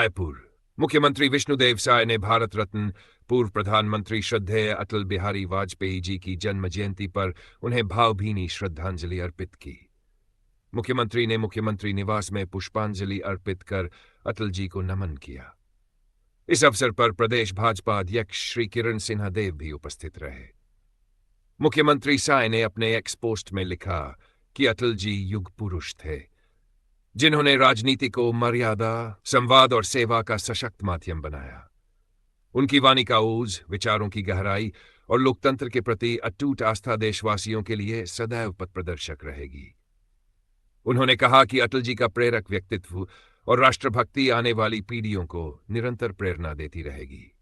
रायपुर। मुख्यमंत्री विष्णुदेव साय ने भारत रत्न पूर्व प्रधानमंत्री श्रद्धेय अटल बिहारी वाजपेयी जी की जन्म जयंती पर उन्हें भावभीनी श्रद्धांजलि अर्पित की। मुख्यमंत्री ने मुख्यमंत्री निवास में पुष्पांजलि अर्पित कर अटल जी को नमन किया। इस अवसर पर प्रदेश भाजपा अध्यक्ष श्री किरण सिन्हा देव भी उपस्थित रहे। मुख्यमंत्री साय ने अपने एक्स पोस्ट में लिखा कि अटल जी युग पुरुष थे, जिन्होंने राजनीति को मर्यादा, संवाद और सेवा का सशक्त माध्यम बनाया। उनकी वाणी का ओज, विचारों की गहराई और लोकतंत्र के प्रति अटूट आस्था देशवासियों के लिए सदैव पथ प्रदर्शक रहेगी। उन्होंने कहा कि अटल जी का प्रेरक व्यक्तित्व और राष्ट्रभक्ति आने वाली पीढ़ियों को निरंतर प्रेरणा देती रहेगी।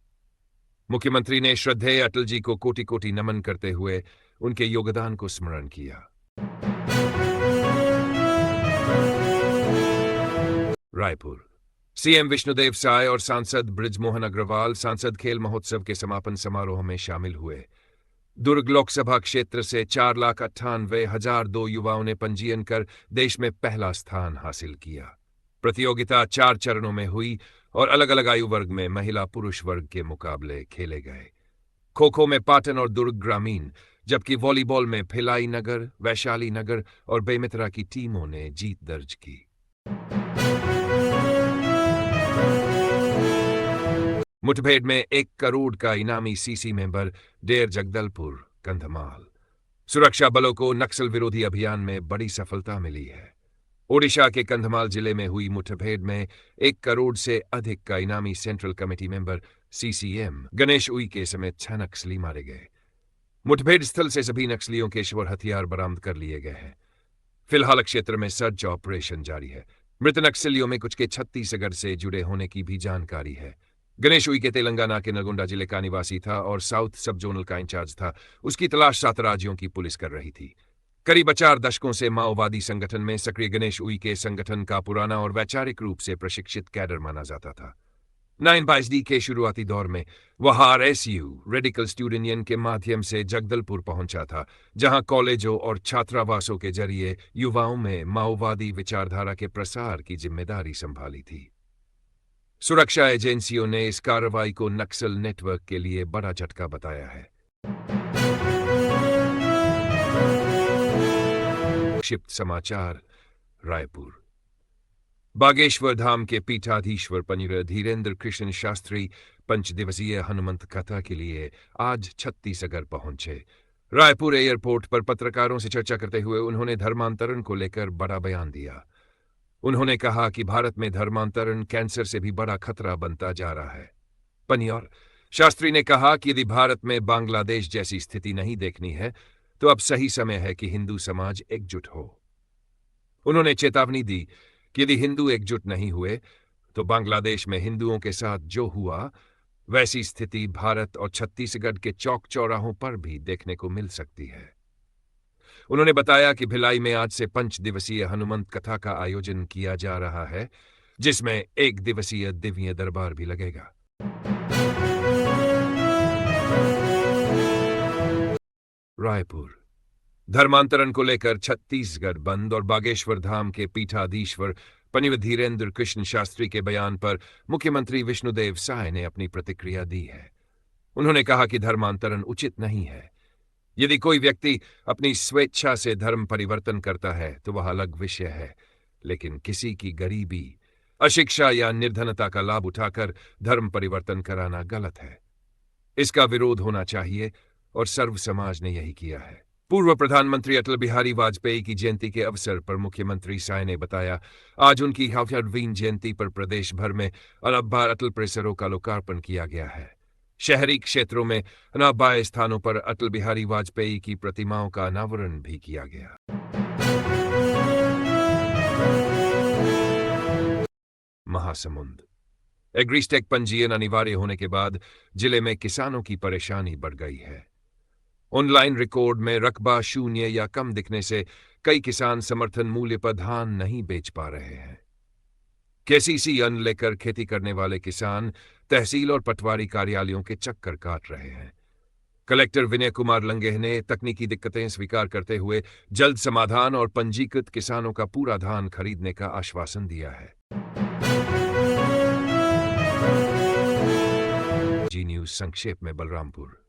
मुख्यमंत्री ने श्रद्धेय अटल जी को कोटि कोटि नमन करते हुए उनके योगदान को स्मरण किया। रायपुर। सीएम विष्णुदेव साय और सांसद बृजमोहन अग्रवाल सांसद खेल महोत्सव के समापन समारोह में शामिल हुए। दुर्ग लोकसभा क्षेत्र से 4,98,002 युवाओं ने पंजीयन कर देश में पहला स्थान हासिल किया। प्रतियोगिता 4 चरणों में हुई और अलग अलग आयु वर्ग में महिला पुरुष वर्ग के मुकाबले खेले गए। खो-खो में पाटन और दुर्ग ग्रामीण, जबकि वॉलीबॉल में भिलाई नगर, वैशाली नगर और बेमितरा की टीमों ने जीत दर्ज की। मुठभेड़ में 1 करोड़ का इनामी CC member der Jagdalpur, Kandhamal. सुरक्षा बलों को नक्सल विरोधी अभियान में बड़ी सफलता मिली है। ओडिशा के कंधमाल जिले में हुई मुठभेड़ में 1 करोड़ से अधिक का इनामी central committee member CCM Ganesh Uike समेत 6 नक्सली मारे गए। मुठभेड़ स्थल से सभी नक्सलियों के शस्त्र हथियार बरामद कर लिए गए हैं। फिलहाल क्षेत्र में सर्च ऑपरेशन जारी है। मृत नक्सलियों में कुछ के छत्तीसगढ़ से जुड़े होने की भी जानकारी है। गणेश उइके तेलंगाना के नलगोंडा जिले का निवासी था और साउथ सब जोनल का इंचार्ज था। उसकी तलाश 7 राज्यों की पुलिस कर रही थी। करीब 4 दशकों से माओवादी संगठन में सक्रिय गणेश उइके संगठन का पुराना और वैचारिक रूप से प्रशिक्षित कैडर माना जाता था। 9/22 के शुरुआती दौर में वह आरएसयू रेडिकल स्टूडेंट यूनियन के माध्यम से जगदलपुर पहुंचा था, जहां कॉलेजों और छात्रावासों के जरिए युवाओं में माओवादी विचारधारा के प्रसार की जिम्मेदारी संभाली थी। सुरक्षा एजेंसियों ने इस कार्रवाई को नक्सल नेटवर्क के लिए बड़ा झटका बताया है। संक्षिप्त समाचार। रायपुर। बागेश्वर धाम के पीठाधीश्वर पंडित धीरेन्द्र कृष्ण शास्त्री 5 दिवसीय हनुमंत कथा के लिए आज छत्तीसगढ़ पहुंचे। रायपुर एयरपोर्ट पर पत्रकारों से चर्चा करते हुए उन्होंने धर्मांतरण को लेकर बड़ा बयान दिया। उन्होंने कहा कि भारत में धर्मांतरण कैंसर से भी बड़ा खतरा बनता जा रहा है। पंडित शास्त्री ने कहा कि यदि भारत में बांग्लादेश जैसी स्थिति नहीं देखनी है तो अब सही समय है कि हिंदू समाज एकजुट हो। उन्होंने चेतावनी दी कि यदि हिंदू एकजुट नहीं हुए तो बांग्लादेश में हिंदुओं के साथ जो हुआ वैसी स्थिति भारत और छत्तीसगढ़ के चौक चौराहों पर भी देखने को मिल सकती है। उन्होंने बताया कि भिलाई में आज से 5 दिवसीय हनुमंत कथा का आयोजन किया जा रहा है, जिसमें 1 दिवसीय दिव्य दरबार भी लगेगा। रायपुर। धर्मांतरण को लेकर छत्तीसगढ़ बंद और बागेश्वर धाम के पीठाधीश्वर पंडित धीरेन्द्र कृष्ण शास्त्री के बयान पर मुख्यमंत्री विष्णुदेव साय ने अपनी प्रतिक्रिया दी है। उन्होंने कहा कि धर्मांतरण उचित नहीं है। यदि कोई व्यक्ति अपनी स्वेच्छा से धर्म परिवर्तन करता है तो वह अलग विषय है, लेकिन किसी की गरीबी, अशिक्षा या निर्धनता का लाभ उठाकर धर्म परिवर्तन कराना गलत है। इसका विरोध होना चाहिए और सर्व समाज ने यही किया है। पूर्व प्रधानमंत्री अटल बिहारी वाजपेयी की जयंती के अवसर पर मुख्यमंत्री साय ने बताया, आज उनकी 150वीं जयंती पर प्रदेश भर में 90 अटल परिसरों का लोकार्पण किया गया है। शहरी क्षेत्रों में 90 स्थानों पर अटल बिहारी वाजपेयी की प्रतिमाओं का अनावरण भी किया गया। महासमुंद। एग्रीस्टेक पंजीयन अनिवार्य होने के बाद जिले में किसानों की परेशानी बढ़ गई है। ऑनलाइन रिकॉर्ड में रकबा 0 या कम दिखने से कई किसान समर्थन मूल्य पर धान नहीं बेच पा रहे हैं। केसीसी अन्न लेकर खेती करने वाले किसान तहसील और पटवारी कार्यालयों के चक्कर काट रहे हैं। कलेक्टर विनय कुमार लंगेह ने तकनीकी दिक्कतें स्वीकार करते हुए जल्द समाधान और पंजीकृत किसानों का पूरा धान खरीदने का आश्वासन दिया है। जी न्यूज संक्षेप में बलरामपुर।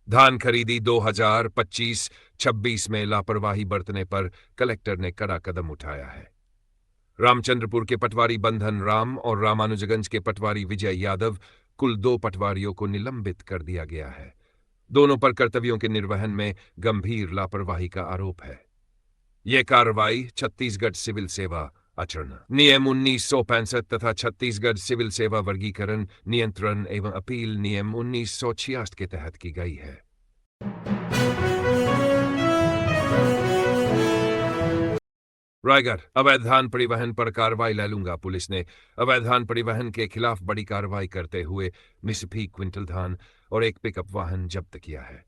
धान खरीदी 2025-26 में लापरवाही बरतने पर कलेक्टर ने कड़ा कदम उठाया है। रामचंद्रपुर के पटवारी बंधन राम और रामानुजगंज के पटवारी विजय यादव, कुल 2 पटवारियों को निलंबित कर दिया गया है। दोनों पर कर्तव्यों के निर्वहन में गंभीर लापरवाही का आरोप है। यह कार्रवाई छत्तीसगढ़ सिविल सेवा आचरण नियम 1965 तथा छत्तीसगढ़ सिविल सेवा वर्गीकरण नियंत्रण एवं अपील नियम 1966 के तहत की गई है। रायगढ़ अवैध धान परिवहन पर कार्रवाई लैलूंगा। पुलिस ने अवैध धान परिवहन के खिलाफ बड़ी कार्रवाई करते हुए 20 क्विंटल धान और एक पिकअप वाहन जब्त किया है।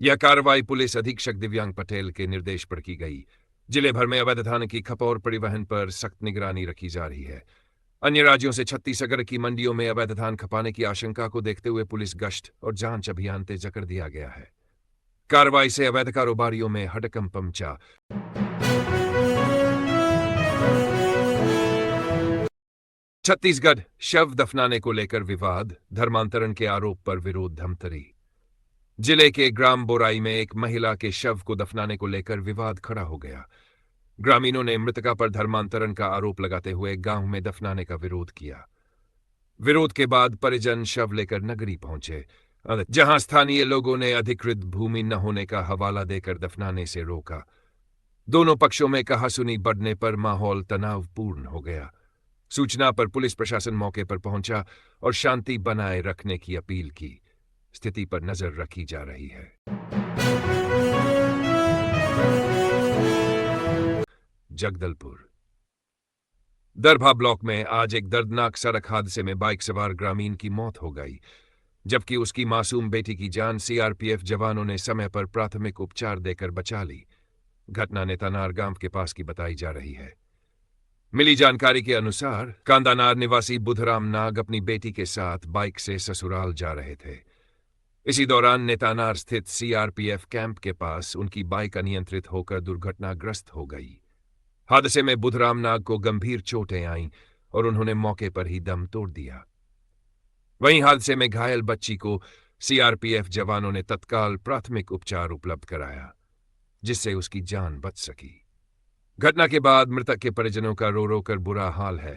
यह कार्रवाई पुलिस अधीक्षक दिव्यांग पटेल के निर्देश पर की गई। जिले भर में अवैध धान की खप और परिवहन पर सख्त निगरानी रखी जा रही है। अन्य राज्यों से छत्तीसगढ़ की मंडियों में अवैध धान खपाने की आशंका को देखते हुए पुलिस गश्त और जांच अभियान तेज कर दिया गया है। कार्रवाई से अवैध कारोबारियों में हड़कंप मचा। छत्तीसगढ़ शव दफनाने को लेकर विवाद, धर्मांतरण के आरोप पर विरोध धमतरी। जिले के ग्राम बोराई में एक महिला के शव को दफनाने को लेकर विवाद खड़ा हो गया। ग्रामीणों ने मृतका पर धर्मांतरण का आरोप लगाते हुए गांव में दफनाने का विरोध किया। विरोध के बाद परिजन शव लेकर नगरी पहुंचे, जहां स्थानीय लोगों ने अधिकृत भूमि न होने का हवाला देकर दफनाने से रोका। दोनों पक्षों में कहासुनी बढ़ने पर माहौल तनावपूर्ण हो गया। सूचना पर पुलिस प्रशासन मौके पर पहुंचा और शांति बनाए रखने की अपील की। स्थिति पर नजर रखी जा रही है। जगदलपुर दरभा ब्लॉक में आज एक दर्दनाक सड़क हादसे में बाइक सवार ग्रामीण की मौत हो गई, जबकि उसकी मासूम बेटी की जान सीआरपीएफ जवानों ने समय पर प्राथमिक उपचार देकर बचा ली। घटना नेतानार गांव के पास की बताई जा रही है। मिली जानकारी के अनुसार कांदानार निवासी बुधराम नाग अपनी बेटी के साथ बाइक से ससुराल जा रहे थे। इसी दौरान नेतानार स्थित सीआरपीएफ कैंप के पास उनकी बाइक अनियंत्रित होकर दुर्घटनाग्रस्त हो गई। हादसे में बुधराम नाग को गंभीर चोटें आईं और उन्होंने मौके पर ही दम तोड़ दिया। वहीं हादसे में घायल बच्ची को सीआरपीएफ जवानों ने तत्काल प्राथमिक उपचार उपलब्ध कराया, जिससे उसकी जान बच सकी। घटना के बाद मृतक के परिजनों का रो रो कर बुरा हाल है।